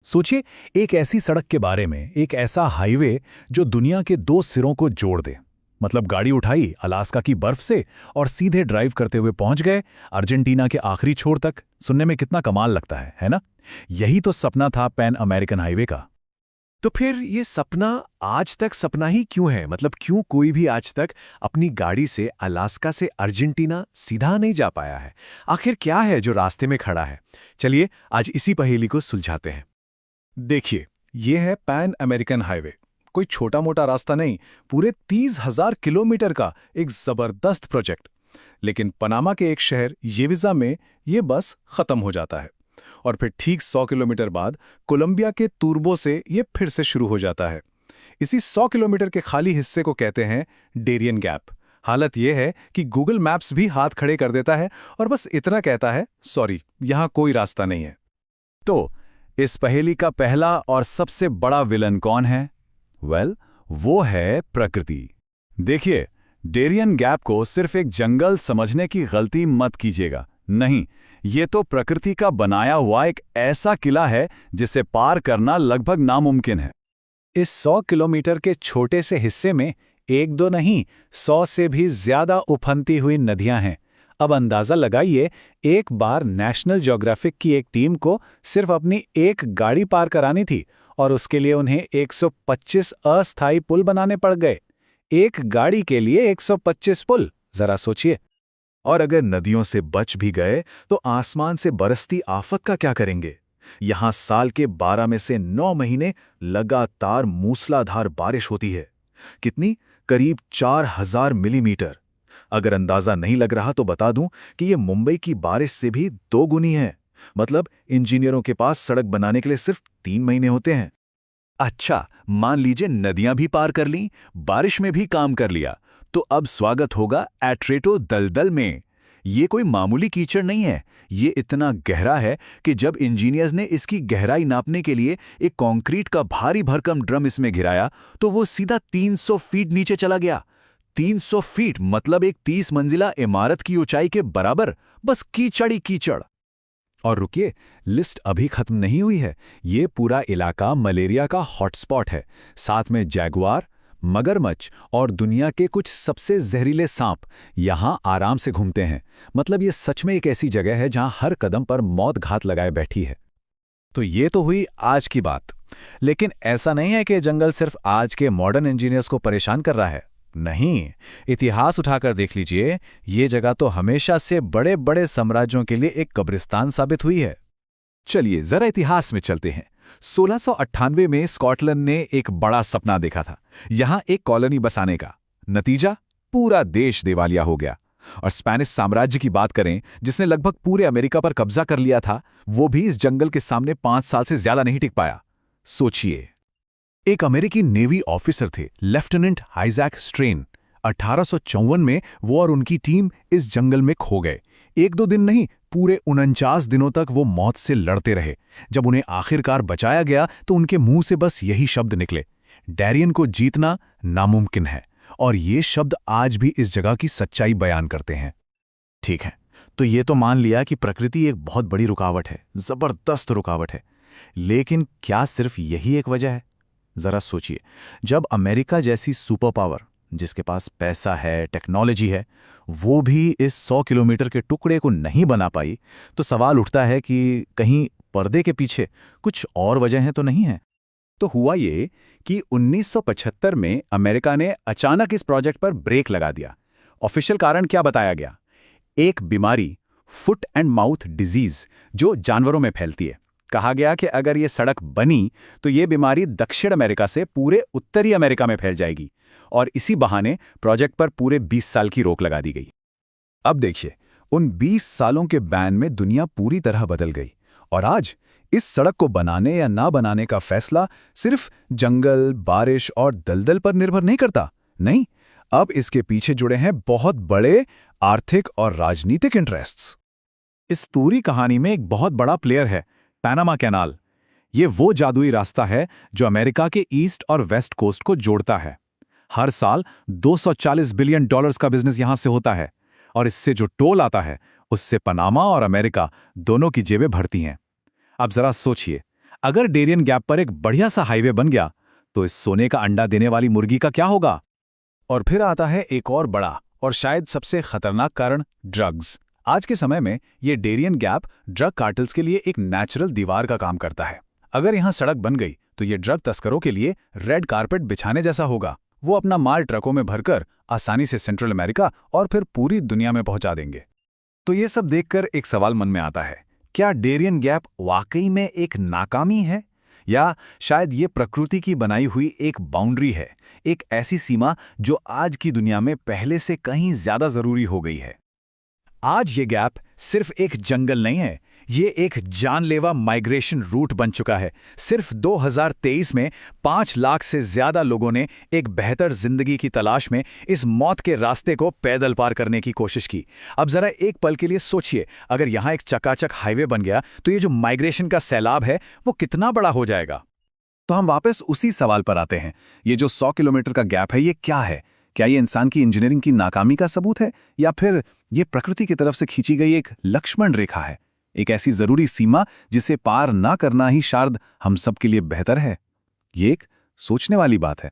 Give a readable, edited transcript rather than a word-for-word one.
सोचिए, एक ऐसी सड़क के बारे में, एक ऐसा हाईवे जो दुनिया के दो सिरों को जोड़ दे। मतलब गाड़ी उठाई अलास्का की बर्फ से और सीधे ड्राइव करते हुए पहुंच गए अर्जेंटीना के आखिरी छोर तक। सुनने में कितना कमाल लगता है ना? यही तो सपना था पैन अमेरिकन हाईवे का। तो फिर ये सपना आज तक सपना ही क्यों है? मतलब क्यों कोई भी आज तक अपनी गाड़ी से अलास्का से अर्जेंटीना सीधा नहीं जा पाया है? आखिर क्या है जो रास्ते में खड़ा है? चलिए आज इसी पहेली को सुलझाते हैं। देखिए, ये है पैन अमेरिकन हाईवे। कोई छोटा मोटा रास्ता नहीं, पूरे 30,000 किलोमीटर का एक जबरदस्त प्रोजेक्ट। लेकिन पनामा के एक शहर येविजा में ये बस खत्म हो जाता है और फिर ठीक 100 किलोमीटर बाद कोलंबिया के तुर्बो से ये फिर से शुरू हो जाता है। इसी 100 किलोमीटर के खाली हिस्से को कहते हैं डेरियन गैप। हालत यह है कि गूगल मैप्स भी हाथ खड़े कर देता है और बस इतना कहता है, सॉरी, यहां कोई रास्ता नहीं है। तो इस पहेली का पहला और सबसे बड़ा विलन कौन है? वो है प्रकृति। देखिए, डेरियन गैप को सिर्फ एक जंगल समझने की गलती मत कीजिएगा। नहीं, ये तो प्रकृति का बनाया हुआ एक ऐसा किला है जिसे पार करना लगभग नामुमकिन है। इस 100 किलोमीटर के छोटे से हिस्से में एक दो नहीं, 100 से भी ज्यादा उफनती हुई नदियां हैं। अब अंदाजा लगाइए, एक बार नेशनल ज्योग्राफिक की एक टीम को सिर्फ अपनी एक गाड़ी पार करानी थी और उसके लिए उन्हें 125 अस्थायी पुल बनाने पड़ गए। एक गाड़ी के लिए 125 पुल, जरा सोचिए। और अगर नदियों से बच भी गए तो आसमान से बरसती आफत का क्या करेंगे? यहां साल के 12 में से 9 महीने लगातार मूसलाधार बारिश होती है। कितनी? करीब 4000 मिलीमीटर। अगर अंदाजा नहीं लग रहा तो बता दूं कि ये मुंबई की बारिश से भी 2 गुनी है। मतलब इंजीनियरों के पास सड़क बनाने के लिए सिर्फ 3 महीने होते हैं। अच्छा, मान लीजिए नदियां भी पार कर लीं, बारिश में भी काम कर लिया, तो अब स्वागत होगा एट्रेटो दलदल में। ये कोई मामूली कीचड़ नहीं है। ये इतना गहरा है कि जब इंजीनियर्स ने इसकी गहराई नापने के लिए एक कंक्रीट का भारी भरकम ड्रम इसमें गिराया तो वो सीधा 300 फीट नीचे चला गया। 300 फीट मतलब एक 30 मंजिला इमारत की ऊंचाई के बराबर। बस कीचड़ ही कीचड़। और रुकिए, लिस्ट अभी खत्म नहीं हुई है। ये पूरा इलाका मलेरिया का हॉटस्पॉट है। साथ में जैगुआर, मगरमच्छ और दुनिया के कुछ सबसे जहरीले सांप यहां आराम से घूमते हैं। मतलब ये सच में एक ऐसी जगह है जहां हर कदम पर मौत घात लगाए बैठी है। तो ये तो हुई आज की बात। लेकिन ऐसा नहीं है कि जंगल सिर्फ आज के मॉडर्न इंजीनियर्स को परेशान कर रहा है। नहीं, इतिहास उठाकर देख लीजिए, ये जगह तो हमेशा से बड़े बड़े साम्राज्यों के लिए एक कब्रिस्तान साबित हुई है। चलिए जरा इतिहास में चलते हैं। 1698 में स्कॉटलैंड ने एक बड़ा सपना देखा था, यहां एक कॉलोनी बसाने का। नतीजा, पूरा देश दिवालिया हो गया। और स्पेनिश साम्राज्य की बात करें, जिसने लगभग पूरे अमेरिका पर कब्जा कर लिया था, वो भी इस जंगल के सामने 5 साल से ज्यादा नहीं टिक पाया। सोचिए, एक अमेरिकी नेवी ऑफिसर थे, लेफ्टिनेंट आइजैक स्ट्रेन। 1854 में वो और उनकी टीम इस जंगल में खो गए। 1-2 दिन नहीं, पूरे 49 दिनों तक वो मौत से लड़ते रहे। जब उन्हें आखिरकार बचाया गया तो उनके मुंह से बस यही शब्द निकले, डेरियन को जीतना नामुमकिन है। और ये शब्द आज भी इस जगह की सच्चाई बयान करते हैं। ठीक है, तो ये तो मान लिया कि प्रकृति एक बहुत बड़ी रुकावट है, जबरदस्त रुकावट है। लेकिन क्या सिर्फ यही एक वजह है? जरा सोचिए, जब अमेरिका जैसी सुपर पावर, जिसके पास पैसा है, टेक्नोलॉजी है, वो भी इस 100 किलोमीटर के टुकड़े को नहीं बना पाई, तो सवाल उठता है कि कहीं पर्दे के पीछे कुछ और वजहें तो नहीं है। तो हुआ ये कि 1975 में अमेरिका ने अचानक इस प्रोजेक्ट पर ब्रेक लगा दिया। ऑफिशियल कारण क्या बताया गया? एक बीमारी, फुट एंड माउथ डिजीज, जो जानवरों में फैलती है। कहा गया कि अगर ये सड़क बनी तो ये बीमारी दक्षिण अमेरिका से पूरे उत्तरी अमेरिका में फैल जाएगी और इसी बहाने प्रोजेक्ट पर पूरे 20 साल की रोक लगा दी गई। अब देखिए, उन 20 सालों के बैन में दुनिया पूरी तरह बदल गई और आज इस सड़क को बनाने या ना बनाने का फैसला सिर्फ जंगल, बारिश और दलदल पर निर्भर नहीं करता। नहीं, अब इसके पीछे जुड़े हैं बहुत बड़े आर्थिक और राजनीतिक इंटरेस्ट्स। इस पूरी कहानी में एक बहुत बड़ा प्लेयर है, पैनामा कैनाल। ये वो जादुई रास्ता है जो अमेरिका के ईस्ट और वेस्ट कोस्ट को जोड़ता है। हर साल $240 बिलियन का बिजनेस यहां से होता है और इससे जो टोल आता है उससे पनामा और अमेरिका दोनों की जेबें भरती हैं। अब जरा सोचिए, अगर डेरियन गैप पर एक बढ़िया सा हाईवे बन गया तो इस सोने का अंडा देने वाली मुर्गी का क्या होगा? और फिर आता है एक और बड़ा और शायद सबसे खतरनाक कारण, ड्रग्स। आज के समय में ये डेरियन गैप ड्रग कार्टल्स के लिए एक नेचुरल दीवार का काम करता है। अगर यहाँ सड़क बन गई तो ये ड्रग तस्करों के लिए रेड कारपेट बिछाने जैसा होगा। वो अपना माल ट्रकों में भरकर आसानी से सेंट्रल अमेरिका और फिर पूरी दुनिया में पहुंचा देंगे। तो ये सब देखकर एक सवाल मन में आता है, क्या डेरियन गैप वाकई में एक नाकामी है, या शायद ये प्रकृति की बनाई हुई एक बाउंड्री है, एक ऐसी सीमा जो आज की दुनिया में पहले से कहीं ज्यादा जरूरी हो गई है? आज ये गैप सिर्फ एक जंगल नहीं है, ये एक जानलेवा माइग्रेशन रूट बन चुका है। सिर्फ 2023 में 5 लाख से ज्यादा लोगों ने एक बेहतर जिंदगी की तलाश में इस मौत के रास्ते को पैदल पार करने की कोशिश की। अब जरा एक पल के लिए सोचिए, अगर यहाँ एक चकाचक हाईवे बन गया तो ये जो माइग्रेशन का सैलाब है वो कितना बड़ा हो जाएगा। तो हम वापस उसी सवाल पर आते हैं, ये जो 100 किलोमीटर का गैप है ये क्या है? क्या ये इंसान की इंजीनियरिंग की नाकामी का सबूत है, या फिर ये प्रकृति की तरफ से खींची गई एक लक्ष्मण रेखा है, एक ऐसी जरूरी सीमा जिसे पार ना करना ही शायद हम सबके लिए बेहतर है? ये एक सोचने वाली बात है।